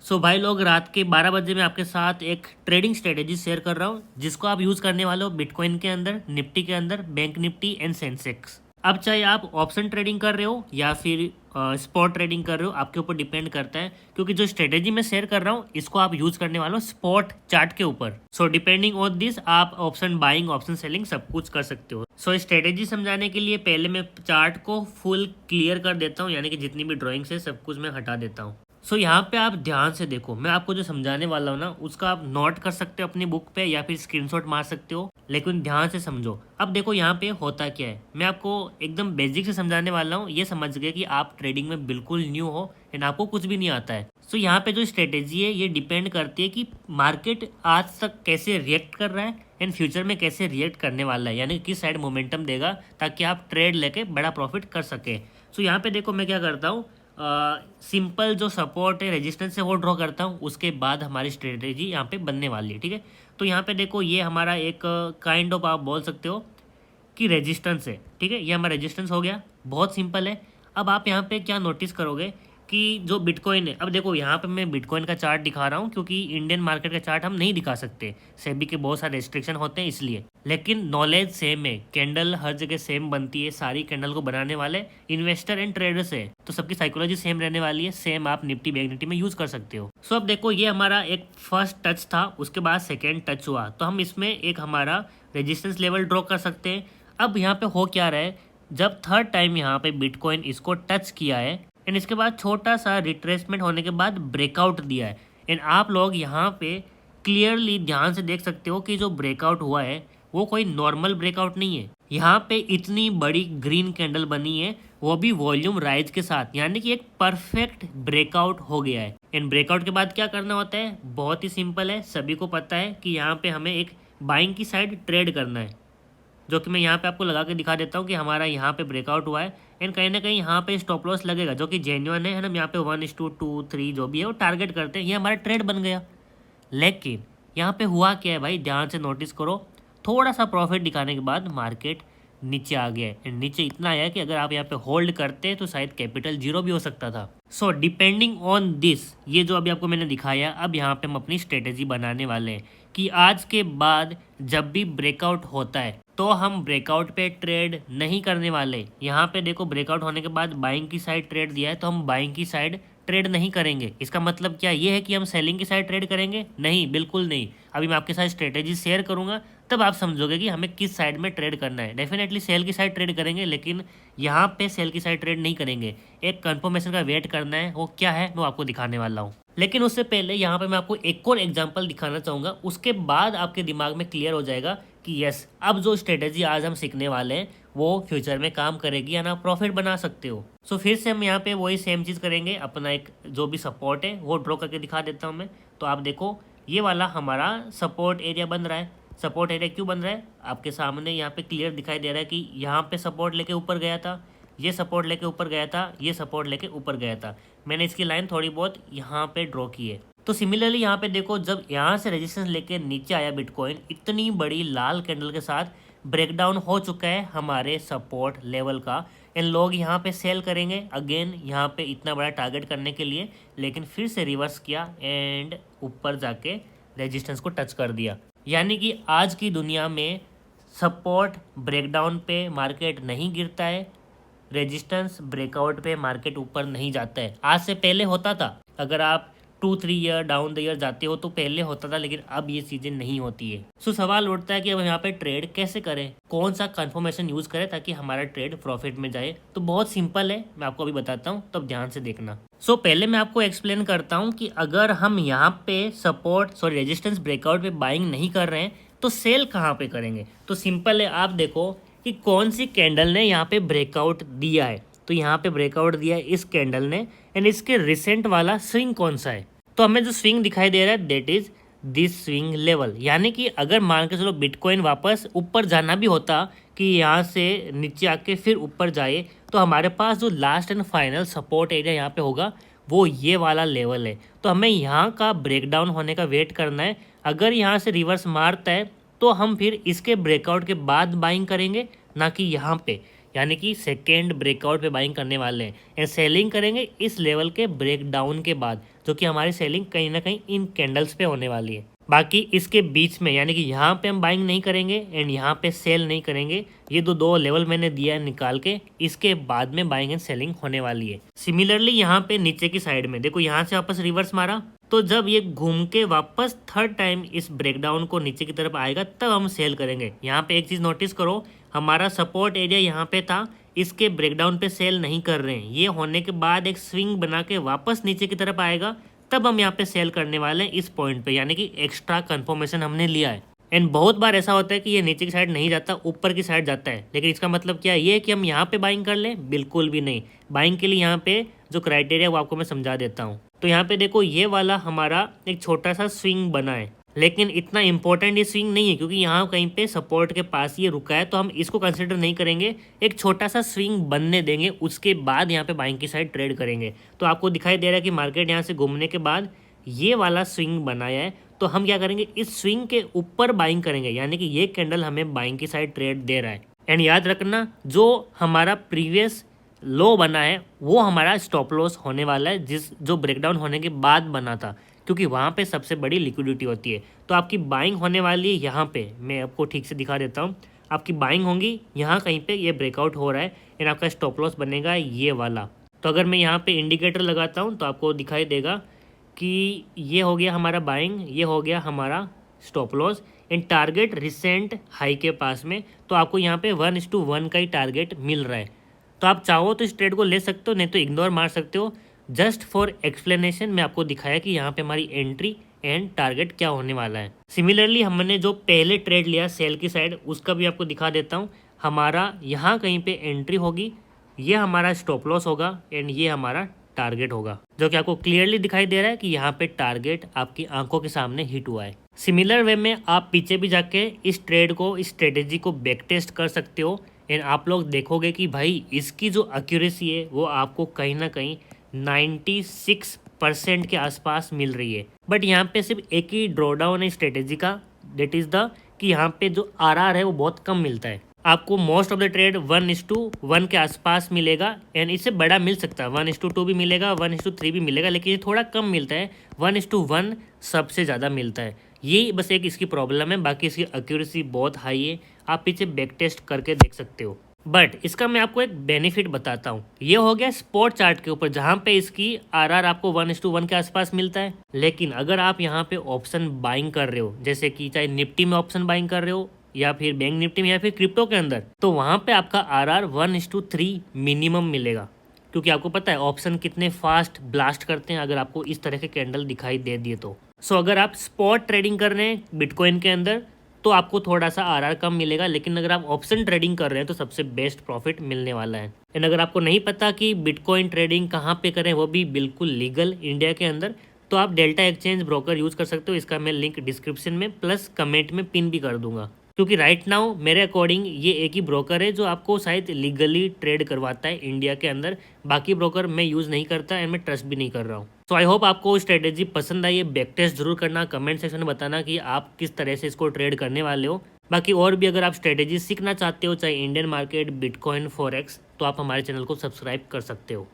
सो भाई लोग, रात के 12 बजे मैं आपके साथ एक ट्रेडिंग स्ट्रेटेजी शेयर कर रहा हूँ जिसको आप यूज़ करने वाले हो बिटकॉइन के अंदर, निफ्टी के अंदर, बैंक निफ्टी एंड सेंसेक्स। अब चाहे आप ऑप्शन ट्रेडिंग कर रहे हो या फिर स्पॉट ट्रेडिंग कर रहे हो, आपके ऊपर डिपेंड करता है, क्योंकि जो स्ट्रेटेजी मैं शेयर कर रहा हूँ इसको आप यूज़ करने वाले हो स्पॉट चार्ट के ऊपर। सो डिपेंडिंग ऑन दिस आप ऑप्शन बाइंग, ऑप्शन सेलिंग सब कुछ कर सकते हो। सो स्ट्रेटेजी समझाने के लिए पहले मैं चार्ट को फुल क्लियर कर देता हूँ, यानी कि जितनी भी ड्राइंग्स है सब कुछ मैं हटा देता हूँ। सो यहाँ पे आप ध्यान से देखो, मैं आपको जो समझाने वाला हूँ ना उसका आप नोट कर सकते हो अपनी बुक पे या फिर स्क्रीनशॉट मार सकते हो, लेकिन ध्यान से समझो। अब देखो यहाँ पे होता क्या है, मैं आपको एकदम बेसिक से समझाने वाला हूँ। ये समझ गए कि आप ट्रेडिंग में बिल्कुल न्यू हो एंड आपको कुछ भी नहीं आता है। सो यहाँ पे जो स्ट्रेटेजी है ये डिपेंड करती है कि मार्केट आज तक कैसे रिएक्ट कर रहा है एंड फ्यूचर में कैसे रिएक्ट करने वाला है, यानी किस साइड मोमेंटम देगा ताकि आप ट्रेड लेके बड़ा प्रॉफिट कर सके। सो यहाँ पे देखो मैं क्या करता हूँ, सिंपल जो सपोर्ट है रेजिस्टेंस से वो ड्रॉ करता हूँ, उसके बाद हमारी स्ट्रेटेजी यहाँ पे बनने वाली है। ठीक है, तो यहाँ पे देखो ये हमारा एक काइंड ऑफ आप बोल सकते हो कि रेजिस्टेंस है। ठीक है, ये हमारा रेजिस्टेंस हो गया, बहुत सिंपल है। अब आप यहाँ पे क्या नोटिस करोगे कि जो बिटकॉइन है, अब देखो यहाँ पे मैं बिटकॉइन का चार्ट दिखा रहा हूँ क्योंकि इंडियन मार्केट का चार्ट हम नहीं दिखा सकते, सेबी के बहुत सारे रेस्ट्रिक्शन होते हैं इसलिए। लेकिन नॉलेज सेम है, कैंडल हर जगह सेम बनती है, सारी कैंडल को बनाने वाले इन्वेस्टर एंड ट्रेडर्स है, तो सबकी साइकोलॉजी सेम रहने वाली है। सेम आप निफ्टी बैंक निफ्टी में यूज कर सकते हो। सो अब देखो ये हमारा एक फर्स्ट टच था, उसके बाद सेकेंड टच हुआ, तो हम इसमें एक हमारा रेजिस्टेंस लेवल ड्रॉ कर सकते हैं। अब यहाँ पे हो क्या रहा है, जब थर्ड टाइम यहाँ पे बिटकॉइन इसको टच किया है एंड इसके बाद छोटा सा रिट्रेसमेंट होने के बाद ब्रेकआउट दिया है एंड आप लोग यहाँ पे क्लियरली ध्यान से देख सकते हो कि जो ब्रेकआउट हुआ है वो कोई नॉर्मल ब्रेकआउट नहीं है। यहाँ पे इतनी बड़ी ग्रीन कैंडल बनी है, वो भी वॉल्यूम राइज के साथ, यानी कि एक परफेक्ट ब्रेकआउट हो गया है। एंड ब्रेकआउट के बाद क्या करना होता है, बहुत ही सिंपल है, सभी को पता है कि यहाँ पे हमें एक बाइंग की साइड ट्रेड करना है, जो कि मैं यहाँ पे आपको लगा के दिखा देता हूँ कि हमारा यहाँ पे ब्रेकआउट हुआ है एंड कहीं ना कहीं यहाँ पे स्टॉप लॉस लगेगा जो कि जेन्युइन है। हम यहाँ पे 1:2 3 जो भी है वो टारगेट करते हैं, ये हमारा ट्रेड बन गया। लेकिन यहाँ पे हुआ क्या है भाई, ध्यान से नोटिस करो, थोड़ा सा प्रॉफिट दिखाने के बाद मार्केट नीचे आ गया है एंड नीचे इतना आया कि अगर आप यहाँ पे होल्ड करते तो शायद कैपिटल जीरो भी हो सकता था। सो डिपेंडिंग ऑन दिस, ये जो अभी आपको मैंने दिखाया, अब यहाँ पे हम अपनी स्ट्रेटेजी बनाने वाले हैं कि आज के बाद जब भी ब्रेकआउट होता है तो हम ब्रेकआउट पे ट्रेड नहीं करने वाले। यहाँ पे देखो ब्रेकआउट होने के बाद बाइंग की साइड ट्रेड दिया है, तो हम बाइंग की साइड ट्रेड नहीं करेंगे। इसका मतलब क्या ये है कि हम सेलिंग की साइड ट्रेड करेंगे? नहीं, बिल्कुल नहीं। अभी मैं आपके साथ स्ट्रेटेजी शेयर करूंगा तब आप समझोगे कि हमें किस साइड में ट्रेड करना है। डेफिनेटली सेल की साइड ट्रेड करेंगे, लेकिन यहाँ पे सेल की साइड ट्रेड नहीं करेंगे। एक कंफर्मेशन का वेट करना है, वो क्या है वो आपको दिखाने वाला हूँ। लेकिन उससे पहले यहाँ पे मैं आपको एक और एग्जांपल दिखाना चाहूँगा, उसके बाद आपके दिमाग में क्लियर हो जाएगा कि यस, अब जो स्ट्रेटेजी आज हम सीखने वाले हैं वो फ्यूचर में काम करेगी या ना प्रॉफिट बना सकते हो। सो फिर से हम यहाँ पे वही सेम चीज़ करेंगे, अपना एक जो भी सपोर्ट है वो ड्रॉ करके दिखा देता हूँ मैं। तो आप देखो ये वाला हमारा सपोर्ट एरिया बन रहा है। सपोर्ट एरिया क्यों बन रहा है, आपके सामने यहाँ पे क्लियर दिखाई दे रहा है कि यहाँ पे सपोर्ट लेके ऊपर गया था, ये सपोर्ट लेके ऊपर गया था, ये सपोर्ट लेके ऊपर गया था। मैंने इसकी लाइन थोड़ी बहुत यहाँ पे ड्रॉ की है। तो सिमिलरली यहाँ पे देखो, जब यहाँ से रेजिस्टेंस लेके नीचे आया बिटकॉइन, इतनी बड़ी लाल कैंडल के साथ ब्रेकडाउन हो चुका है हमारे सपोर्ट लेवल का एंड लोग यहाँ पे सेल करेंगे अगेन यहाँ पे इतना बड़ा टारगेट करने के लिए, लेकिन फिर से रिवर्स किया एंड ऊपर जाके रेजिस्टेंस को टच कर दिया। यानी कि आज की दुनिया में सपोर्ट ब्रेकडाउन पे मार्केट नहीं गिरता है, रेजिस्टेंस ब्रेकआउट पे मार्केट ऊपर नहीं जाता है। आज से पहले होता था, अगर आप 2-3 ईयर डाउन द ईयर जाते हो तो पहले होता था, लेकिन अब ये चीज़ें नहीं होती है। सो सवाल उठता है कि अब यहाँ पे ट्रेड कैसे करें, कौन सा कंफर्मेशन यूज़ करें ताकि हमारा ट्रेड प्रॉफिट में जाए। तो बहुत सिंपल है, मैं आपको अभी बताता हूँ, तब ध्यान से देखना। सो पहले मैं आपको एक्सप्लेन करता हूँ कि अगर हम यहाँ पे रेजिस्टेंस ब्रेकआउट पे बाइंग नहीं कर रहे हैं तो सेल कहाँ पे करेंगे। तो सिंपल है, आप देखो कि कौन सी कैंडल ने यहाँ पे ब्रेकआउट दिया है। तो यहाँ पे ब्रेकआउट दिया है इस कैंडल ने एंड इसके रिसेंट वाला स्विंग कौन सा है। तो हमें जो स्विंग दिखाई दे रहा है that is this swing level. यानी कि अगर मान के चलो बिटकॉइन वापस ऊपर जाना भी होता कि यहाँ से नीचे आके फिर ऊपर जाए, तो हमारे पास जो last and final support area यहाँ पे होगा वो ये वाला लेवल है। तो हमें यहाँ का ब्रेकडाउन होने का वेट करना है। अगर यहाँ से रिवर्स मारता है तो हम फिर इसके ब्रेकआउट के बाद बाइंग करेंगे, ना कि यहाँ पे। यानी कि सेकेंड ब्रेकआउट पे बाइंग करने वाले हैं एंड सेलिंग करेंगे इस लेवल के ब्रेकडाउन के बाद, जो कि हमारी सेलिंग कहीं ना कहीं इन कैंडल्स पे होने वाली है। बाकी इसके बीच में यानी कि यहाँ पे हम बाइंग नहीं करेंगे एंड यहाँ पे सेल नहीं करेंगे। ये दो लेवल मैंने दिया है निकाल के, इसके बाद में बाइंग एंड सेलिंग होने वाली है। सिमिलरली यहाँ पे नीचे की साइड में देखो, यहाँ से वापस रिवर्स मारा, तो जब ये घूम के वापस थर्ड टाइम इस ब्रेकडाउन को नीचे की तरफ आएगा तब हम सेल करेंगे। यहाँ पे एक चीज़ नोटिस करो, हमारा सपोर्ट एरिया यहाँ पे था, इसके ब्रेकडाउन पे सेल नहीं कर रहे हैं। ये होने के बाद एक स्विंग बना के वापस नीचे की तरफ आएगा, तब हम यहाँ पे सेल करने वाले हैं इस पॉइंट पे, यानी कि एक्स्ट्रा कंफर्मेशन हमने लिया है। एंड बहुत बार ऐसा होता है कि ये नीचे की साइड नहीं जाता, ऊपर की साइड जाता है, लेकिन इसका मतलब क्या है ये कि हम यहाँ पे बाइंग कर लें? बिल्कुल भी नहीं। बाइंग के लिए यहाँ पे जो क्राइटेरिया वो आपको मैं समझा देता हूँ। तो यहाँ पे देखो, ये वाला हमारा एक छोटा सा स्विंग बना है, लेकिन इतना इंपॉर्टेंट ये स्विंग नहीं है, क्योंकि यहाँ कहीं पे सपोर्ट के पास ये रुका है, तो हम इसको कंसिडर नहीं करेंगे। एक छोटा सा स्विंग बनने देंगे, उसके बाद यहाँ पे बाइंग की साइड ट्रेड करेंगे। तो आपको दिखाई दे रहा है कि मार्केट यहाँ से घूमने के बाद ये वाला स्विंग बनाया है, तो हम क्या करेंगे, इस स्विंग के ऊपर बाइंग करेंगे, यानी कि ये कैंडल हमें बाइंग की साइड ट्रेड दे रहा है। एंड याद रखना, जो हमारा प्रीवियस लो बना है वो हमारा स्टॉप लॉस होने वाला है, जो ब्रेकडाउन होने के बाद बना था, क्योंकि वहाँ पे सबसे बड़ी लिक्विडिटी होती है। तो आपकी बाइंग होने वाली है यहाँ पे, मैं आपको ठीक से दिखा देता हूँ। आपकी बाइंग होंगी यहाँ कहीं पे, ये ब्रेकआउट हो रहा है एंड आपका स्टॉप लॉस बनेगा ये वाला। तो अगर मैं यहाँ पे इंडिकेटर लगाता हूँ तो आपको दिखाई देगा कि ये हो गया हमारा बाइंग, ये हो गया हमारा stop loss and target recent high के पास में। तो आपको यहाँ पे 1:1 का ही टारगेट मिल रहा है। तो आप चाहो तो इस ट्रेड को ले सकते हो, नहीं तो इग्नोर मार सकते हो। जस्ट फॉर एक्सप्लेनेशन मैं आपको दिखाया कि यहाँ पे हमारी एंट्री एंड टारगेट क्या होने वाला है। सिमिलरली हमने जो पहले ट्रेड लिया सेल की साइड, उसका भी आपको दिखा देता हूँ। हमारा यहाँ कहीं पे एंट्री होगी, ये हमारा स्टॉप लॉस होगा एंड ये हमारा टारगेट होगा, जो कि आपको क्लियरली दिखाई दे रहा है कि यहाँ पे टारगेट आपकी आंखों के सामने हिट हुआ है। सिमिलर वे में आप पीछे भी जाके इस ट्रेड को, इस स्ट्रेटेजी को बैक टेस्ट कर सकते हो एंड आप लोग देखोगे कि भाई इसकी जो एक्यूरेसी है वो आपको कहीं ना कहीं 96% के आसपास मिल रही है। बट यहाँ पे सिर्फ एक ही ड्रॉडाउन है स्ट्रेटेजी का, दैट इज़ द कि यहाँ पे जो आरआर है वो बहुत कम मिलता है। आपको मोस्ट ऑफ द ट्रेड 1:1 के आसपास मिलेगा एंड इससे बड़ा मिल सकता है, 1:2 भी मिलेगा, 1:3 भी मिलेगा, लेकिन ये थोड़ा कम मिलता है। 1:1 सबसे ज़्यादा मिलता है। ये बस एक इसकी प्रॉब्लम है, बाकी इसकी एक्यूरेसी बहुत हाई है। आप पीछे बैक टेस्ट करके देख सकते हो। बट इसका मैं आपको एक बेनिफिट बताता हूँ। ये हो गया स्पॉट चार्ट के ऊपर, जहाँ पे इसकी आरआर आपको 1:1 के आसपास मिलता है। लेकिन अगर आप यहाँ पे ऑप्शन बाइंग कर रहे हो, जैसे कि चाहे निफ्टी में ऑप्शन बाइंग कर रहे हो या फिर बैंक निफ्टी में या फिर क्रिप्टो के अंदर, तो वहाँ पे आपका आरआर 1:3 मिनिमम मिलेगा, क्योंकि आपको पता है ऑप्शन कितने फास्ट ब्लास्ट करते हैं अगर आपको इस तरह के कैंडल दिखाई दे दिए तो। सो अगर आप स्पॉट ट्रेडिंग कर रहे हैं बिटकॉइन के अंदर तो आपको थोड़ा सा आरआर कम मिलेगा, लेकिन अगर आप ऑप्शन ट्रेडिंग कर रहे हैं तो सबसे बेस्ट प्रॉफिट मिलने वाला है। एंड अगर आपको नहीं पता कि बिटकॉइन ट्रेडिंग कहाँ पे करें, वो भी बिल्कुल लीगल इंडिया के अंदर, तो आप डेल्टा एक्सचेंज ब्रोकर यूज़ कर सकते हो। इसका मैं लिंक डिस्क्रिप्शन में प्लस कमेंट में पिन भी कर दूंगा, क्योंकि राइट नाउ मेरे अकॉर्डिंग ये एक ही ब्रोकर है जो आपको शायद लीगली ट्रेड करवाता है इंडिया के अंदर। बाकी ब्रोकर मैं यूज़ नहीं करता एंड मैं ट्रस्ट भी नहीं कर रहा हूँ। सो आई होप आपको स्ट्रेटेजी पसंद आई है। बैक टेस्ट जरूर करना, कमेंट सेक्शन में बताना कि आप किस तरह से इसको ट्रेड करने वाले हो। बाकी और भी अगर आप स्ट्रेटेजी सीखना चाहते हो, चाहे इंडियन मार्केट, बिटकॉइन, फॉरेक्स, तो आप हमारे चैनल को सब्सक्राइब कर सकते हो।